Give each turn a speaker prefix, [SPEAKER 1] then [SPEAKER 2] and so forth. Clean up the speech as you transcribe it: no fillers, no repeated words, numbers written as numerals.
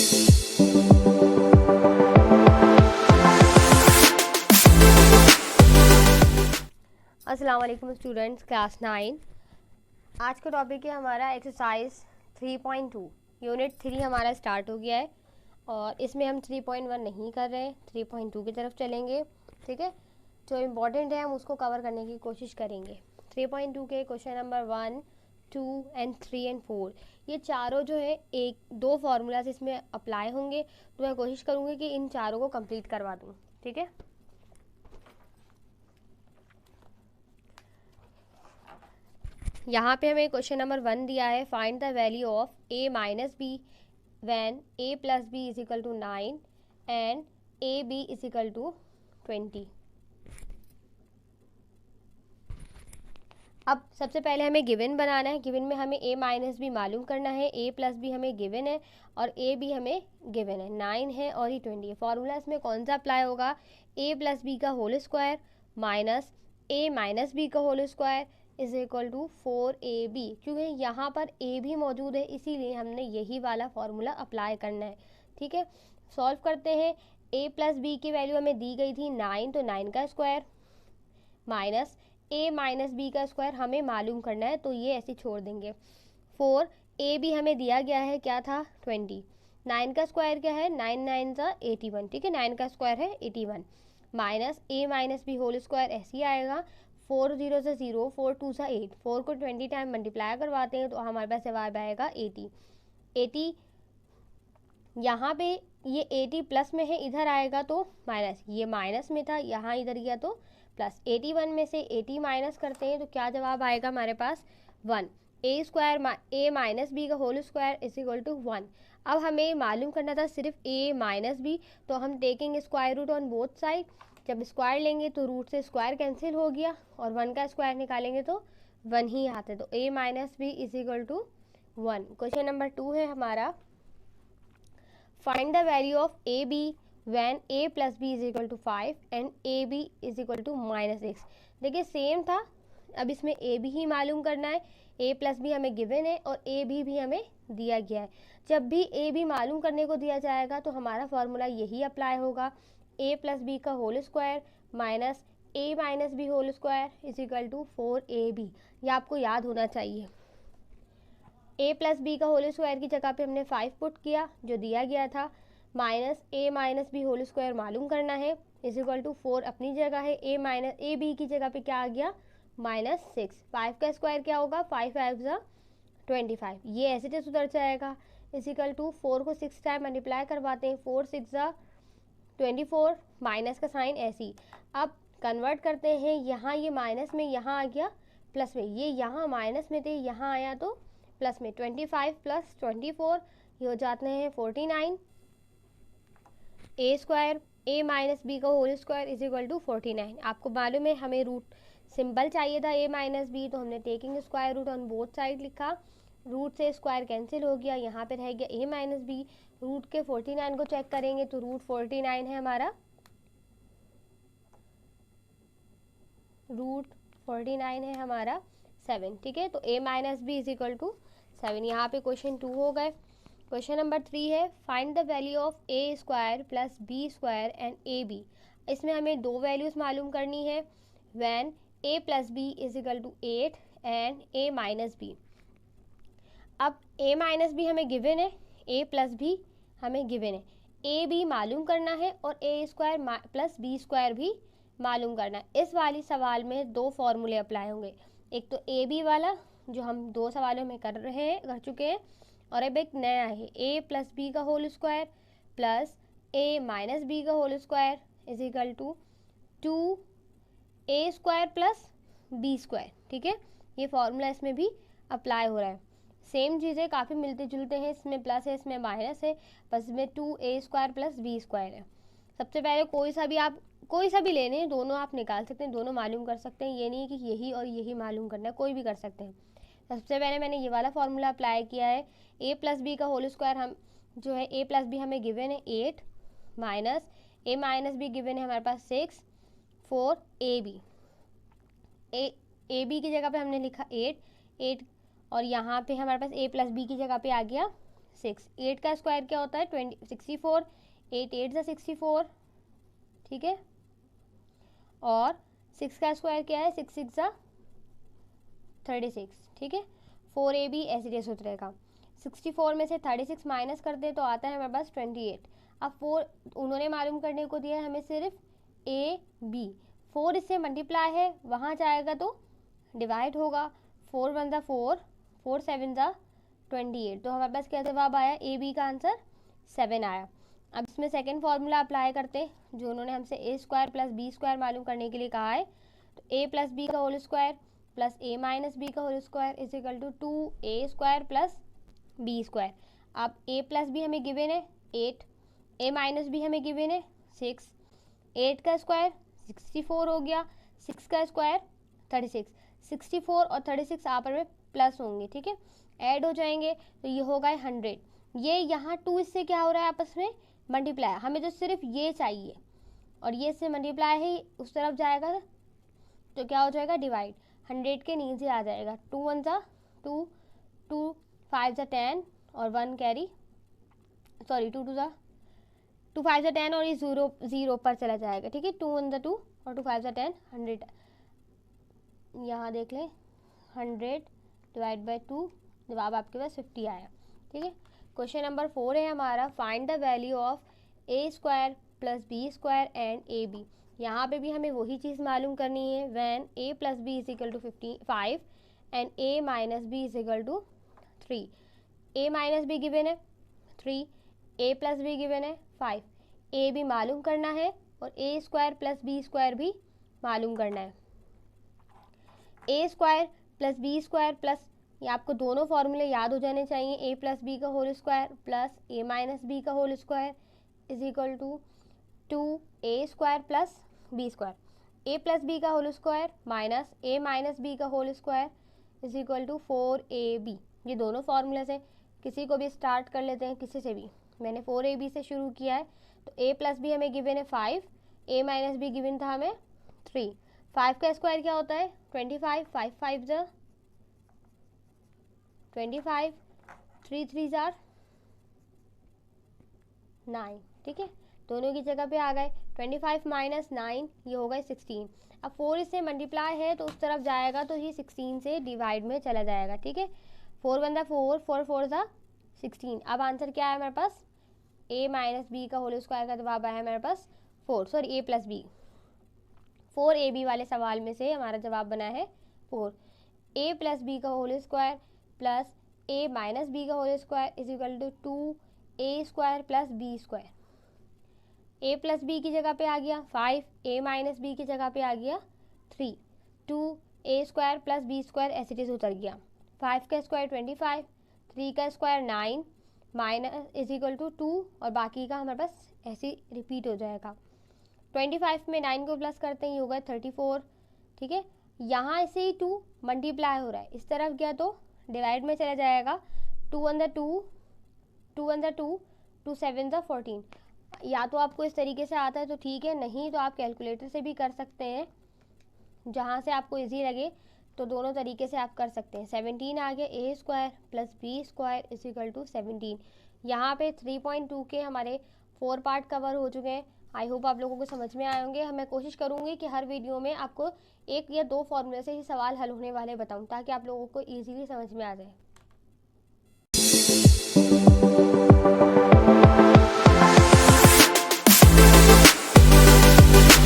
[SPEAKER 1] अस्सलाम वालेकुम students, class 9। आज का टॉपिक है हमारा एक्सरसाइज 3.2। यूनिट 3 हमारा स्टार्ट हो गया है और इसमें हम 3.1 नहीं कर रहे हैं, 3.2 की तरफ चलेंगे। ठीक है, जो इम्पोर्टेंट है हम उसको कवर करने की कोशिश करेंगे। 3.2 के क्वेश्चन नंबर 1, 2 एंड 3 एंड 4 ये चारों जो है दो फार्मूलाज इसमें अप्लाई होंगे, तो मैं कोशिश करूँगी कि इन चारों को कंप्लीट करवा दूँ। ठीक है, यहाँ पे हमें क्वेश्चन नंबर 1 दिया है, find the value of a minus B when a plus B is equal to 9 and A B is equal to 20। अब सबसे पहले हमें गिवन बनाना है। गिवन में हमें a माइनस बी मालूम करना है, a प्लस बी हमें गिवन है और a बी हमें गिवन है, 9 है और ये 20 है। फॉर्मूला इसमें कौन सा अप्लाई होगा, a प्लस बी का whole square minus a minus B का whole square is equal to 4ab। क्योंकि यहाँ पर a भी मौजूद है इसीलिए हमने यही वाला फॉर्मूला अप्लाई करना है। ठीक है, सॉल्व करते हैं। a प्लस बी की वैल्यू हमें दी गई थी 9, तो 9 का square minus a minus B का स्क्वायर हमें मालूम करना है, तो ये ऐसे छोड़ देंगे। 4 a भी हमें दिया गया है, क्या था 20। 9 का स्क्वायर क्या है, 9 9 सा 81। ठीक है, 9 का स्क्वायर है 81 minus a minus B whole square ऐसे ही आएगा। 4 0 से 0, 4 2 सा 8, 4 को 20 टाइम मल्टीप्लाई करवाते हैं तो हमारे पास जवाब आएगा 80। यहाँ पे ये 80 प्लस में है, इधर आएगा तो माइनस, ये माइनस में था यहाँ इधर गया तो प्लस। 81 में से 80 माइनस करते हैं तो क्या जवाब आएगा हमारे पास 1। a square a minus B का whole square is equal to 1। अब हमें मालूम करना था सिर्फ a माइनस बी, तो हम taking square root on both side. जब स्क्वायर लेंगे तो रूट से स्क्वायर कैंसिल हो गया और 1 का स्क्वायर निकालेंगे तो 1 ही आते, तो a minus B is equal to 1। Question number 2 है हमारा, find the value of A B when a plus B is equal to 5 and A B is equal to -6। देखिए सेम था, अब इसमें a b ही मालूम करना है। a प्लस बी हमें गिवन है और a b भी हमें दिया गया है। जब भी a b मालूम करने को दिया जाएगा तो हमारा फॉर्मूला यही अप्लाई होगा, a प्लस बी का whole square minus a minus B whole square is equal to 4ab। ये आपको याद होना चाहिए। a प्लस बी का होल स्क्वायर की जगह पे हमने 5 पुट किया जो दिया गया था, minus a minus B whole square मालूम करना है इज इक्वल टू 4 अपनी जगह है, a माइनस ए बी की जगह पे क्या आ गया -6। 5 का स्क्वायर क्या होगा, 5 5 ज़ा 25, ये ऐसे जैसे उधर जाएगा इज इक्वल टू 4 को 6 टाइम मल्टीप्लाई करवाते हैं, 4 6 ज़ा 24, माइनस का साइन ऐसे ही। अब कन्वर्ट करते हैं, यहाँ ये माइनस में यहाँ आ गया प्लस में, ये यहाँ माइनस में थे यहाँ आया तो प्लस में। 25 प्लस 24 ये हो जाते हैं 49। a square a minus B का whole square is equal to 49। आपको मालूम है हमें रूट सिंबल चाहिए था a माइनस बी, तो हमने taking square root on both side लिखा, रूट से स्क्वायर कैंसिल हो गया, यहाँ पे रह गया a माइनस बी। रूट के 49 को चेक करेंगे तो रूट 49 है हमारा, रूट 49 है हमारा 7। ठीक है, तो a minus B is equal to 7। यहाँ पे क्वेश्चन 2 हो गए। क्वेश्चन नंबर 3 है, find the value of a square plus B square and A B. इसमें हमें दो वैल्यूज़ मालूम करनी है, when a plus B is equal to 8 and a minus B. अब a माइनस बी हमें गिवन है, a प्लस भी हमें गिवन है, a बी मालूम करना है और a square plus B square भी मालूम करना है। इस वाली सवाल में दो फॉर्मूले अप्लाई होंगे, एक तो ए बी वाला जो हम दो सवालों में कर चुके हैं, और अब एक नया है a प्लस बी का whole square plus a minus B का whole square is equal to 2a square plus B square. ठीक है, ये फॉर्मूला इसमें भी अप्लाई हो रहा है। सेम चीज़ें काफ़ी मिलते जुलते हैं, इसमें प्लस है इसमें माइनस है, बस इसमें 2a square plus B square है। सबसे पहले कोई सा भी लेने हैं, दोनों आप निकाल सकते हैं, दोनों मालूम कर सकते हैं, ये नहीं कि यही और यही मालूम करना है, कोई भी कर सकते हैं। सबसे पहले मैंने ये वाला फॉर्मूला अप्लाई किया है, a प्लस बी का होल स्क्वायर हम जो है a प्लस बी हमें गिवन है 8 minus a minus B given है हमारे पास 6 4 ए बी की जगह पे हमने लिखा 8 और यहाँ पे हमारे पास a प्लस बी की जगह पे आ गया 6। 8 का स्क्वायर क्या होता है 64, 8 8 ज़ा 64, ठीक है। और 6 का स्क्वायर क्या है 6 6 ज़ा 36, ठीक है। 4AB ऐसे जैसे उतरेगा। 64 में से 36 माइनस कर दे तो आता है हमारे पास 28। अब 4 उन्होंने मालूम करने को दिया है हमें सिर्फ AB। 4 इससे मल्टीप्लाई है, वहाँ जाएगा तो डिवाइड होगा। 4 1 ज़ा 4, 4 7 ज़ा 28। तो हमारे पास क्या जवाब आया, AB का आंसर 7 आया। अब इसमें सेकेंड फार्मूला अप्लाई करते हैं जो उन्होंने हमसे A square plus B square मालूम करने के लिए कहा है। तो ए प्लस बी का whole square plus A minus B का whole square is equal to 2a square plus B square. अब a प्लस बी हमें गिवन है 8, a माइनस बी हमें गिवन है 6। 8 का स्क्वायर 64 हो गया, 6 का स्क्वायर 36। 64 और 36 आपस में प्लस होंगे, ठीक है, ऐड हो जाएंगे तो ये होगा 100। ये यहाँ 2 इससे क्या हो रहा है आपस में मल्टीप्लाई, हमें तो सिर्फ ये चाहिए और ये इससे मल्टीप्लाई है उस तरफ जाएगा तो क्या हो जाएगा डिवाइड। 100 के नीचे आ जाएगा 2 1 ज़ा 2, 2 5 ज़ा 10 और 1 कैरी, सॉरी 2 2 ज़ा 2 5 ज़ा 10 और ये 0 पर चला जाएगा, ठीक है। 2 1 ज़ा 2 और 2 5 ज़ा 10, 100 यहाँ देख लें 100 डिवाइड बाई 2, जवाब आपके पास 50 आया, ठीक है। क्वेश्चन नंबर 4 है हमारा, find the value of A square plus B square and A B. यहाँ पे भी हमें वही चीज़ मालूम करनी है, when a plus B is equal to 5 and a minus B is equal to 3। a minus B given है 3, a प्लस बी गिवन है 5। a भी मालूम करना है और a square plus B square भी मालूम करना है। a square plus B square plus, ये आपको दोनों फॉर्मूले याद हो जाने चाहिए, a प्लस बी का whole square plus a minus B का whole square is equal to 2a square plus B square. a plus B का whole square minus a minus B का whole square is equal to 4ab। ये दोनों फार्मूले हैं, किसी को भी स्टार्ट कर लेते हैं, किसी से भी। मैंने 4ab से शुरू किया है। तो a प्लस बी हमें गिवन है 5, a माइनस बी गिवन था हमें 3। 5 का स्क्वायर क्या होता है 25, 5 5 ज़ा 25, 3 3 ज़ा 9, ठीक है, दोनों की जगह पे आ गए। 25 माइनस 9 ये हो गए 16। अब 4 इससे मल्टीप्लाई है तो उस तरफ जाएगा तो ये 16 से डिवाइड में चला जाएगा, ठीक है। 4 1 ज़ा 4, 4 4 ज़ा 16। अब आंसर क्या है हमारे पास, a माइनस बी का होल स्क्वायर का जवाब आया हमारे पास 4, sorry a plus B. 4ab वाले सवाल में से हमारा जवाब बना है 4। a प्लस बी का whole square plus a minus B का whole square is equal to 2a square plus B square. a plus B की जगह पे आ गया 5, a माइनस बी की जगह पे आ गया 3, 2a square plus B square ऐसे चीज़ उतर गया। 5 का स्क्वायर 25, 3 का square 9 minus is equal to 2 और बाकी का हमारे पास ऐसे रिपीट हो जाएगा। 25 में 9 को प्लस करते हैं ये होगा 34, ठीक है। यहाँ से ही 2 मल्टीप्लाई हो रहा है, इस तरफ गया तो डिवाइड में चला जाएगा। 2 1 ज़ा 2, 2 1 ज़ा 2, 2 7 ज़ा 14। या तो आपको इस तरीके से आता है तो ठीक है, नहीं तो आप कैलकुलेटर से भी कर सकते हैं, जहाँ से आपको इजी लगे। तो दोनों तरीके से आप कर सकते हैं। 17 आ गया, a square plus B square is equal to 17। यहाँ पे 3.2 के हमारे 4 पार्ट कवर हो चुके हैं। आई होप आप लोगों को समझ में आए होंगे। मैं कोशिश करूँगी कि हर वीडियो में आपको 1 या 2 फॉर्मूले से ही सवाल हल होने वाले बताऊँ, ताकि आप लोगों को ईजीली समझ में आ जाए।